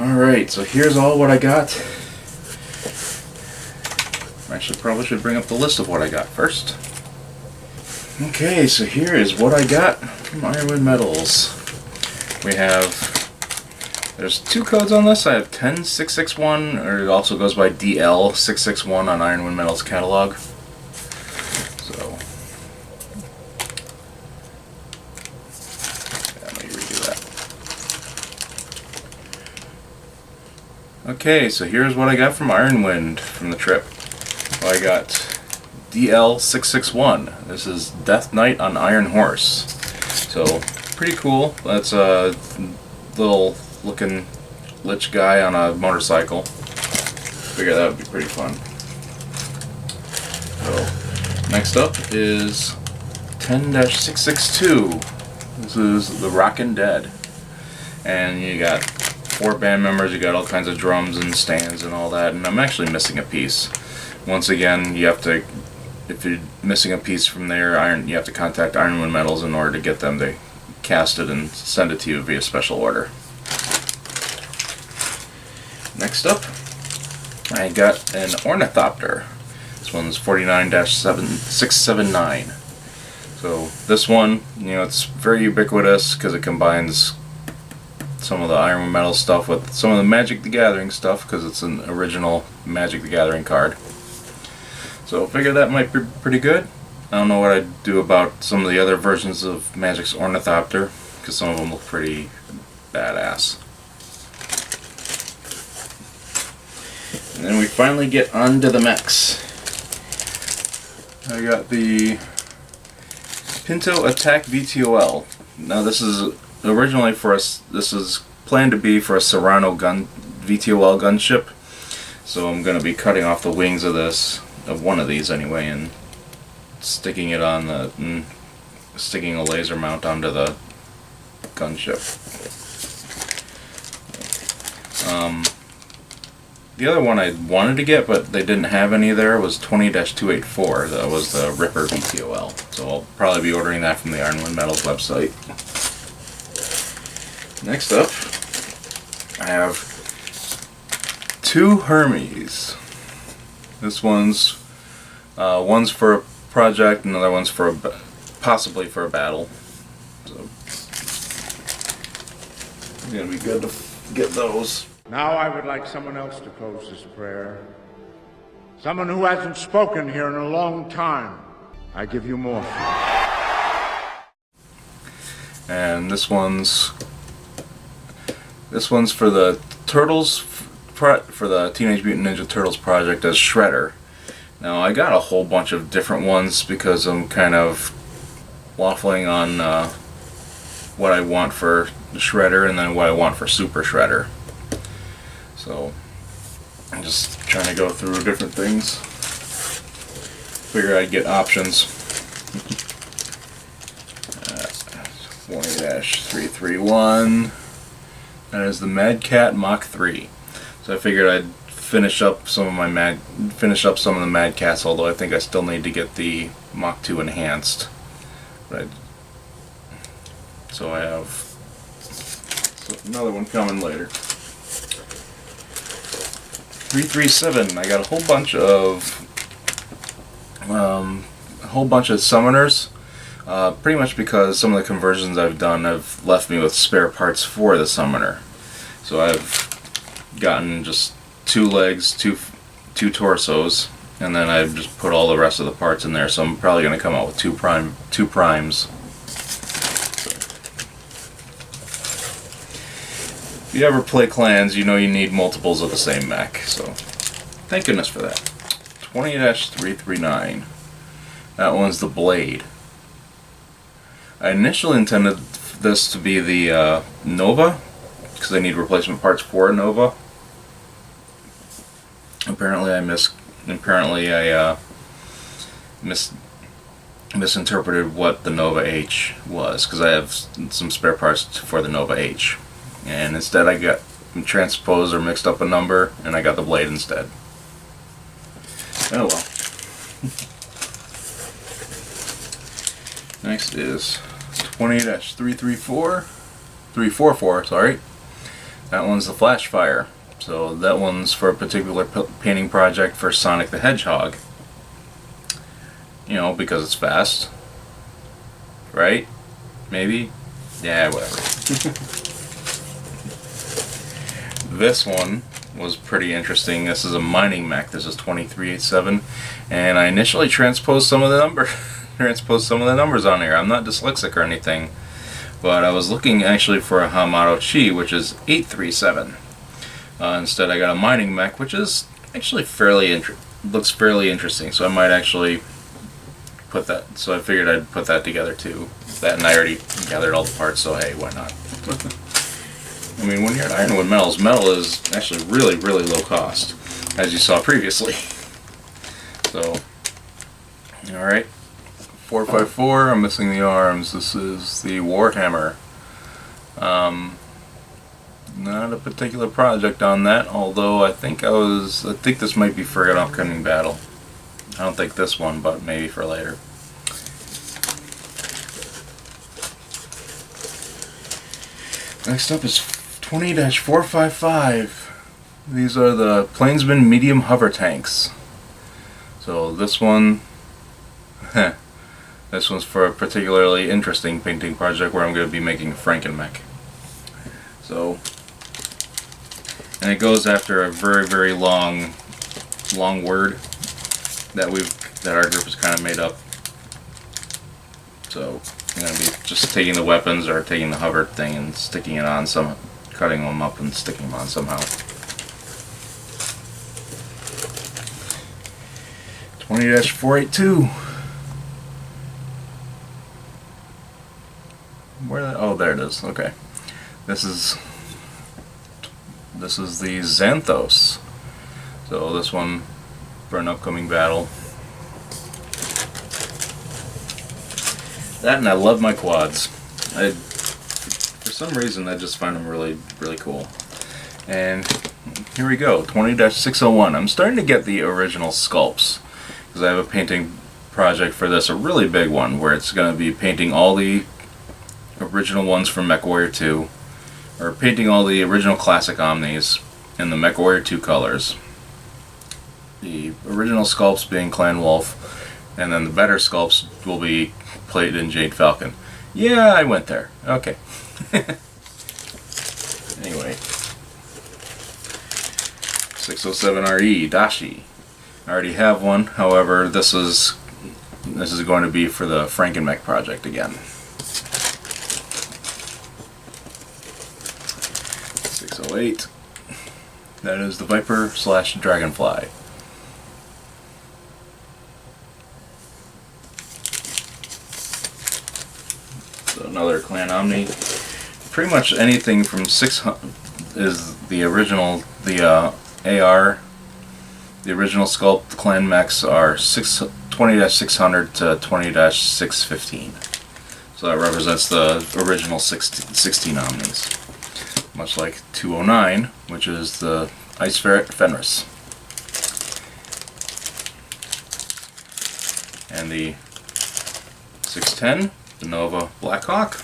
Alright, so here's all what I got. Probably should bring up the list of what I got first. Okay, so here is what I got from Ironwood Metals. We have, there's 2 codes on this. I have 10661, or it also goes by DL661 on Ironwood Metals catalog. So, let me redo that. Okay, so here's what I got from Ironwind from the trip. Well, I got DL661. This is Death Knight on Iron Horse. So, pretty cool. That's a little looking lich guy on a motorcycle. Figure that would be pretty fun. So, next up is 10-662. This is the Rockin' Dead. And you got 4 band members, you got all kinds of drums and stands and all that, and I'm actually missing a piece. Once again, you have to, if you're missing a piece from there, you have to contact Ironwood Metals in order to get them to cast it and send it to you via special order. Next up, I got an Ornithopter. This one's 49-679. So this one, it's very ubiquitous because it combines some of the Ironwood Metals stuff with some of the Magic the Gathering stuff because it's an original Magic the Gathering card. So figure that might be pretty good. I don't know what I'd do about some of the other versions of Magic's Ornithopter because some of them look pretty badass. And then we finally get onto the mechs. I got the Pinto Attack VTOL. Now this is originally for us. This is planned to be for a Serrano gun VTOL gunship. So I'm going to be cutting off the wings of one of these anyway, and sticking it on sticking a laser mount onto the gunship. The other one I wanted to get, but they didn't have any there, was 20-284. That was the Ripper VTOL. So I'll probably be ordering that from the Ironwood Metals website. Next up, I have 2 Hermes. This one's for a project, and another one's for possibly for a battle. So it's gonna be good to get those. Now I would like someone else to close this prayer. Someone who hasn't spoken here in a long time. I give you more. And this one's for the Turtles, for the Teenage Mutant Ninja Turtles project as Shredder. Now I got a whole bunch of different ones because I'm kind of waffling on what I want for Shredder and then what I want for Super Shredder. So I'm just trying to go through different things. Figure I'd get options. 20-331. That is the Mad Cat Mach 3. So I figured I'd finish up some of the Mad Cats, although I think I still need to get the Mach 2 enhanced. So I have another one coming later. 337. I got a whole bunch of summoners. Pretty much because some of the conversions I've done have left me with spare parts for the summoner. So I've gotten just 2 legs, two torsos, and then I've just put all the rest of the parts in there. So I'm probably going to come out with two primes. If you ever play clans, you know you need multiples of the same mech. So thank goodness for that. 20-339. That one's the Blade. I initially intended this to be the Nova, because I need replacement parts for a Nova. Apparently I misinterpreted what the Nova H was, because I have some spare parts for the Nova H. And instead I got transposed or mixed up a number, and I got the Blade instead. Oh well. Next is 20-344, sorry. That one's the Flash Fire. So that one's for a particular painting project for Sonic the Hedgehog. You know, because it's fast. Right? Maybe? Yeah, whatever. This one was pretty interesting. This is a mining mech. This is 2387, and I initially transposed some of the numbers on here. I'm not dyslexic or anything, but I was looking actually for a Hamato Chi, which is 837. Instead, I got a mining mech, which is actually looks fairly interesting. So I might actually put that. So I figured I'd put that together too. That, and I already gathered all the parts. So hey, why not? I mean, when you're at Ironwood Metals, metal is actually really, really low cost, as you saw previously. So, alright. 454, I'm missing the arms. This is the Warhammer. Not a particular project on that, although I think this might be for an upcoming battle. I don't think this one, but maybe for later. Next up is 20-455. These are the Plainsman medium hover tanks. So this one, this one's for a particularly interesting painting project where I'm going to be making a Frankenmech. So, and it goes after a very, very long word that our group has kind of made up. So I'm going to be just taking the weapons or taking the hover thing and sticking it on cutting them up and sticking them on somehow. 20-482. Oh, there it is. Okay. This is the Xanthos. So this one for an upcoming battle. That, and I love my quads. For some reason, I just find them really, really cool. And here we go, 20-601. I'm starting to get the original sculpts, because I have a painting project for this, a really big one, where it's going to be painting all the original ones from MechWarrior 2, or painting all the original classic Omnis in the MechWarrior 2 colors. The original sculpts being Clan Wolf, and then the better sculpts will be plated in Jade Falcon. Yeah, I went there. Okay. Anyway. 607 RE, Dashi. I already have one, however, this is going to be for the Frankenmech project again. 608. That is the Viper / Dragonfly. So another Clan Omni. Pretty much anything from 600 is the original. The AR, the original sculpt Clan mechs are 20-600 to 20-615. So that represents the original 16 Omnis. Much like 209, which is the Ice Ferret Fenris. And the 610, the Nova Blackhawk.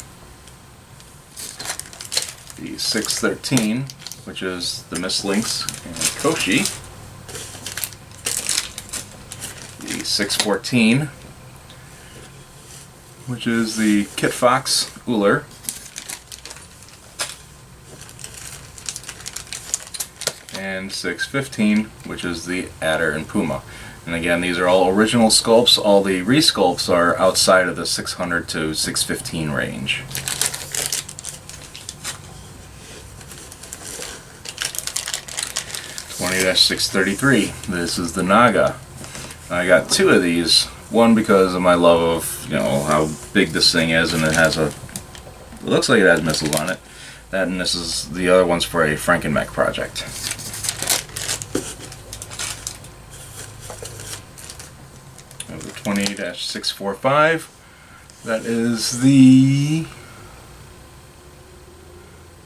The 613, which is the Miss Lynx and Koshi. The 614, which is the Kit Fox Uller. And 615, which is the Adder and Puma. And again, these are all original sculpts. All the resculpts are outside of the 600 to 615 range. (20-633). This is the Naga. I got two of these. One because of my love of, how big this thing is, and it looks like it has missiles on it. That, and this is the other one's for a Frankenmech project. The 20-645. That is the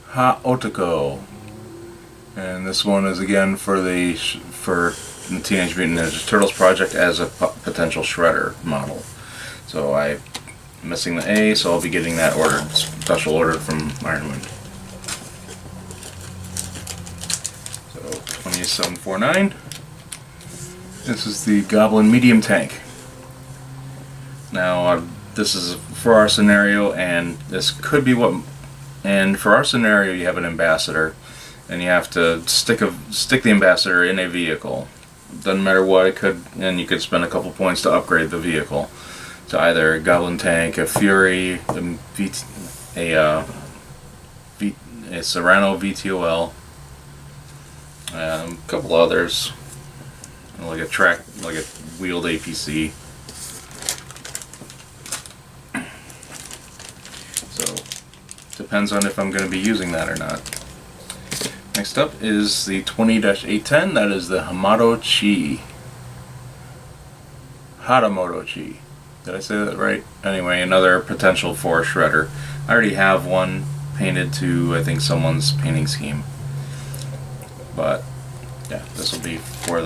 Ha Otoko. And this one is again for the Teenage Mutant Ninja Turtles project as a potential Shredder model. So I'm missing the A, so I'll be getting that ordered, special ordered from Ironwood. 2749. This is the Goblin medium tank. Now, this is for our scenario, and this could be what. And for our scenario, you have an ambassador, and you have to stick the ambassador in a vehicle. Doesn't matter what it could, and you could spend a couple points to upgrade the vehicle to either a Goblin tank, a Fury, a Serrano VTOL, a couple others, like a wheeled APC. So depends on if I'm going to be using that or not. Next up is the 20-810. That is the Hamato Chi. Hatamoto Chi. Did I say that right? Anyway, another potential for shredder. I already have one painted to, I think, someone's painting scheme. But yeah, this will be for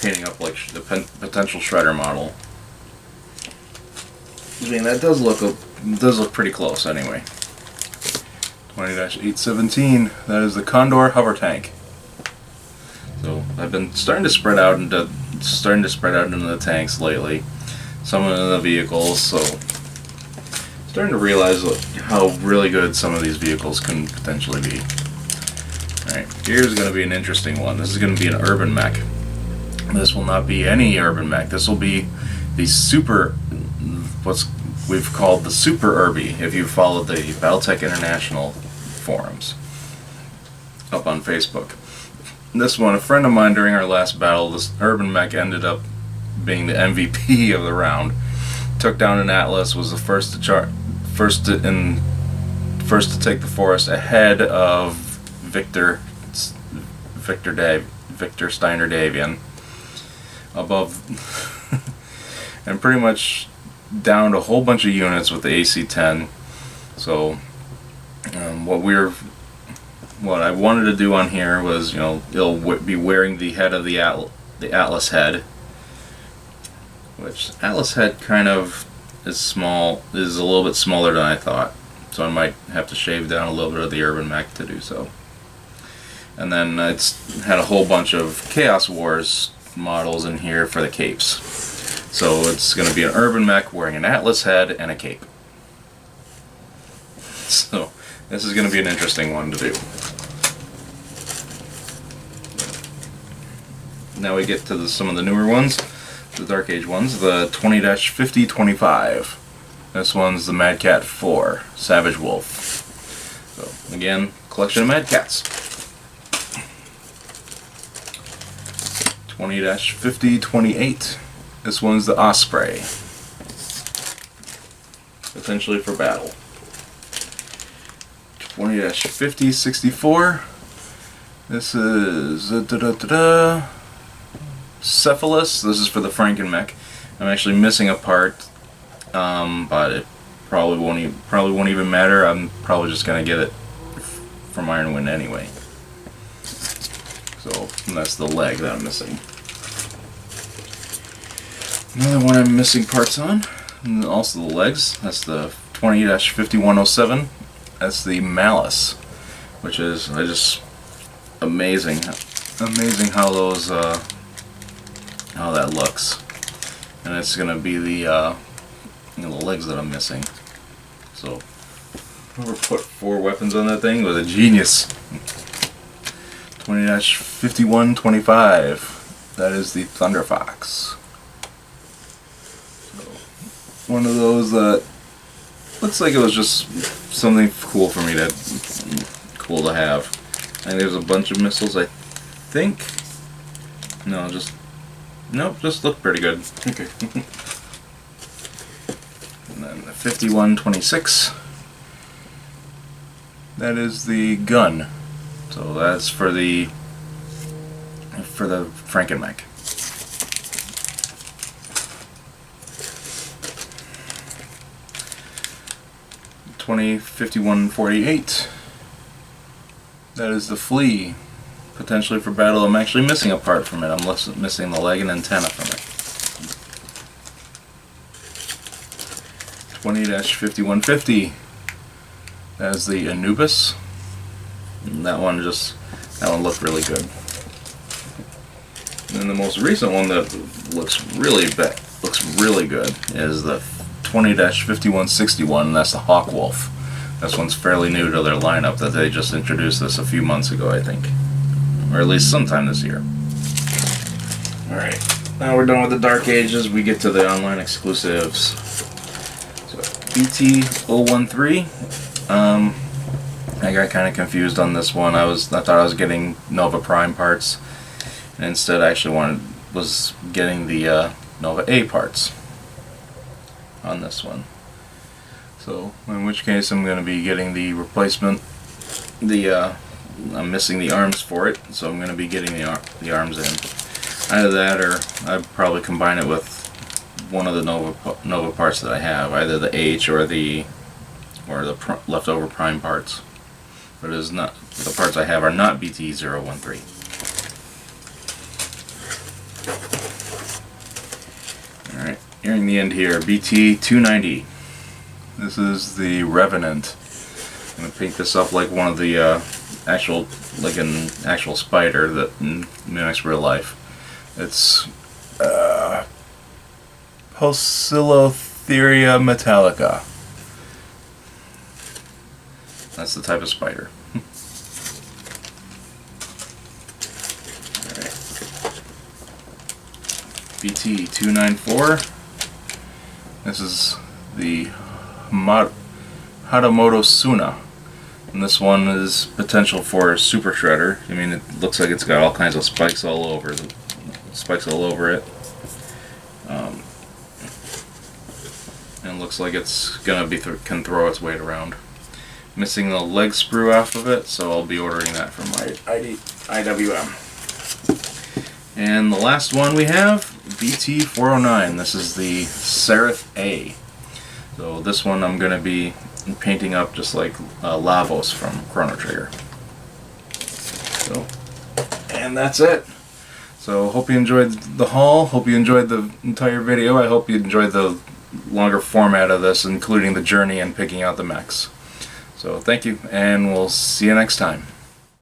painting up like the potential shredder model. I mean, that does look pretty close anyway. 20-817. That is the Condor hover tank. So I've been starting to spread out into the tanks lately. Some of the vehicles, so starting to realize how really good some of these vehicles can potentially be. Alright, here's going to be an interesting one. This is going to be an urban mech. This will not be any urban mech. This will be the super, what's we've called the Super Urby, if you followed the Battletech International forums up on Facebook. This one, a friend of mine during our last battle, this urban mech ended up being the MVP of the round. Took down an Atlas, was the first to take the forest ahead of Victor Steiner Davian. Above and pretty much downed a whole bunch of units with the AC-10. So what I wanted to do on here was, it'll be wearing the head of the Atlas head, which Atlas head kind of is a little bit smaller than I thought. So I might have to shave down a little bit of the urban mech to do so. And then it's had a whole bunch of Chaos Wars models in here for the capes. So it's going to be an urban mech wearing an Atlas head and a cape. So this is going to be an interesting one to do. Now we get to some of the newer ones, the Dark Age ones, the 20-5025. This one's the Mad Cat 4, Savage Wolf. So again, collection of Mad Cats. 20-5028. This one's the Osprey. Potentially for battle. 20-5064. This is Cephalus. This is for the Frankenmech. I'm actually missing a part, but it probably won't even matter. I'm probably just gonna get it from Ironwind anyway. So that's the leg that I'm missing. Another one I'm missing parts on, and also the legs. That's the 20-5107. That's the Malice, which is just amazing how those how that looks. And it's gonna be the legs that I'm missing. So whoever put 4 weapons on that thing was a genius. 20-5125. That is the Thunder Fox. One of those that looks like it was just something cool for me to have. And there's a bunch of missiles, I think. Just look pretty good. Okay. And then the 5126. That is the gun. So that's for the Frankenmech. 20-5148. That is the Flea, potentially for battle. I'm actually missing a part from it. I'm missing the leg and antenna from it. 20-5150. That is the Anubis. And that one looked really good. And then the most recent one that looks really good is the 20-5161, and that's the Hawk Wolf. This one's fairly new to their lineup, that they just introduced this a few months ago, I think. Or at least sometime this year. Alright, now we're done with the Dark Ages, we get to the online exclusives. So, BT013. I got kind of confused on this one. I thought I was getting Nova Prime parts, and instead I actually was getting the Nova A parts on this one. So, in which case I'm going to be getting the replacement. I'm missing the arms for it, so I'm going to be getting the arms in. Either that, or I'd probably combine it with one of the Nova parts that I have, either the H or the leftover Prime parts. But it is not, the parts I have are not BT013. Alright, nearing the end here, BT290. This is the Revenant. I'm going to paint this up like one of the an actual spider that mimics real life. It's Poecilotheria metallica. That's the type of spider. Alright. BT294. This is the Hatamoto Suna. And this one is potential for a super shredder. I mean, it looks like it's got all kinds of spikes all over it. And it looks like it's gonna can throw its weight around. Missing the leg sprue off of it, so I'll be ordering that from my IWM. And the last one we have, BT409. This is the Seraph A. So this one I'm going to be painting up just like Lavos from Chrono Trigger. So, and that's it. So hope you enjoyed the haul. Hope you enjoyed the entire video. I hope you enjoyed the longer format of this, including the journey and picking out the mechs. So thank you, and we'll see you next time.